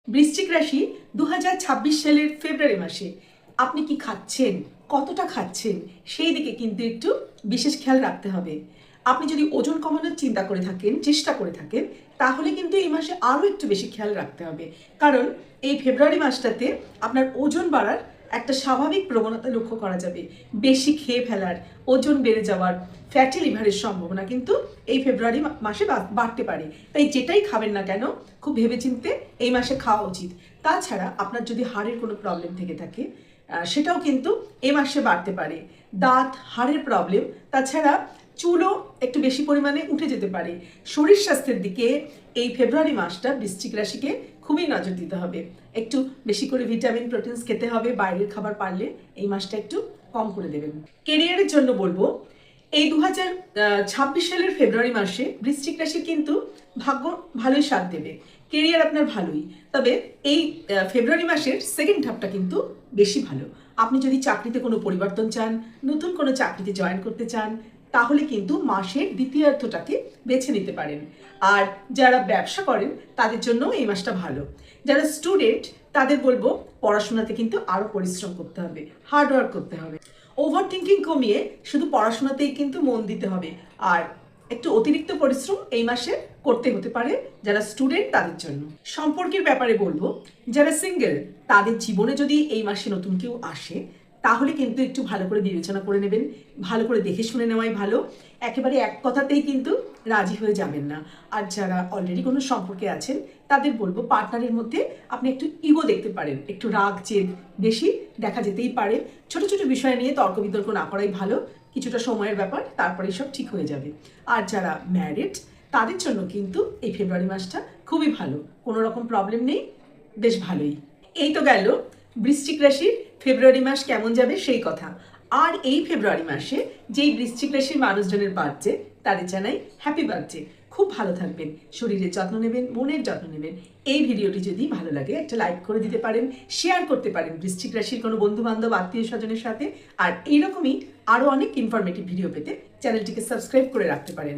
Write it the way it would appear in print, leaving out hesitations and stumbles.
বৃশ্চিক রাশি 2026 সালের ফেব্রুয়ারি মাসে আপনি কি খাচ্ছেন, কতটা খাচ্ছেন, সেই দিকে কিন্তু একটু বিশেষ খেয়াল রাখতে হবে। আপনি যদি ওজন কমানোর চিন্তা করে থাকেন, চেষ্টা করে থাকেন, তাহলে কিন্তু এই মাসে আরও একটু বেশি খেয়াল রাখতে হবে। কারণ এই ফেব্রুয়ারি মাসটাতে আপনার ওজন বাড়ার একটা স্বাভাবিক প্রবণতা লক্ষ্য করা যাবে। বেশি খেয়ে ফেলার, ওজন বেড়ে যাওয়ার, ফ্যাটি লিভারের সম্ভাবনা কিন্তু এই ফেব্রুয়ারি মাসে বাড়তে পারে। তাই যেটাই খাবেন না কেন খুব ভেবেচিন্তে এই মাসে খাওয়া উচিত। তাছাড়া আপনার যদি হাড়ের কোনো প্রবলেম থেকে থাকে সেটাও কিন্তু এই মাসে বাড়তে পারে। দাঁত, হাড়ের প্রবলেম, তাছাড়া চুলও একটু বেশি পরিমাণে উঠে যেতে পারে। শরীর স্বাস্থ্যের দিকে এই ফেব্রুয়ারি মাসটা বৃশ্চিক রাশিকে খুবই নজর দিতে হবে। একটু বেশি করে ভিটামিন, প্রোটিনস খেতে হবে। বাইরের খাবার পারলে এই মাসটা একটু কম করে দেবেন। কেরিয়ারের জন্য বলবো, এই 2026 সালের ফেব্রুয়ারি মাসে বৃশ্চিক রাশি কিন্তু ভাগ্য ভালোই সাথ দেবে। কেরিয়ার আপনার ভালোই, তবে এই ফেব্রুয়ারি মাসের সেকেন্ড হাফটা কিন্তু বেশি ভালো। আপনি যদি চাকরিতে কোনো পরিবর্তন চান, নতুন কোনো চাকরিতে জয়েন করতে চান, তাহলে কিন্তু মাসের দ্বিতীয়ার্ধটাকে বেছে নিতে পারেন। আর যারা ব্যবসা করেন তাদের জন্য এই মাসটা ভালো। যারা স্টুডেন্ট তাদের বলবো পড়াশোনাতে কিন্তু আরও পরিশ্রম করতে হবে, হার্ডওয়ার্ক করতে হবে। ওভার থিঙ্কিং কমিয়ে শুধু পড়াশোনাতেই কিন্তু মন দিতে হবে। আর একটু অতিরিক্ত পরিশ্রম এই মাসে করতে হতে পারে যারা স্টুডেন্ট তাদের জন্য। সম্পর্কের ব্যাপারে বলবো, যারা সিঙ্গেল তাদের জীবনে যদি এই মাসে নতুন কেউ আসে তাহলে কিন্তু একটু ভালো করে বিবেচনা করে নেবেন, ভালো করে দেখে শুনে নেওয়াই ভালো। একেবারে এক কথাতেই কিন্তু রাজি হয়ে যাবেন না। আর যারা অলরেডি কোনো সম্পর্কে আছেন তাদের বলবো পার্টনারের মধ্যে আপনি একটু ইগো দেখতে পারেন, একটু রাগ জেদ বেশি দেখা যেতেই পারে। ছোট ছোট বিষয় নিয়ে তর্ক বিতর্ক না করাই ভালো, কিছুটা সময়ের ব্যাপার, তারপরে সব ঠিক হয়ে যাবে। আর যারা ম্যারিড তাদের জন্য কিন্তু এই ফেব্রুয়ারি মাসটা খুবই ভালো, কোনো রকম প্রবলেম নেই, বেশ ভালোই। এই তো গেল বৃশ্চিক রাশির ফেব্রুয়ারি মাস কেমন যাবে সেই কথা। আর এই ফেব্রুয়ারি মাসে যেই বৃশ্চিক রাশির মানুষজনের বার্থডে তাদের জানাই হ্যাপি বার্থডে। খুব ভালো থাকবেন, শরীরের যত্ন নেবেন, মনের যত্ন নেবেন। এই ভিডিওটি যদি ভালো লাগে একটা লাইক করে দিতে পারেন, শেয়ার করতে পারেন বৃশ্চিক রাশির কোনো বন্ধু বান্ধব, আত্মীয় স্বজনের সাথে। আর এইরকমই আরও অনেক ইনফরমেটিভ ভিডিও পেতে চ্যানেলটিকে সাবস্ক্রাইব করে রাখতে পারেন।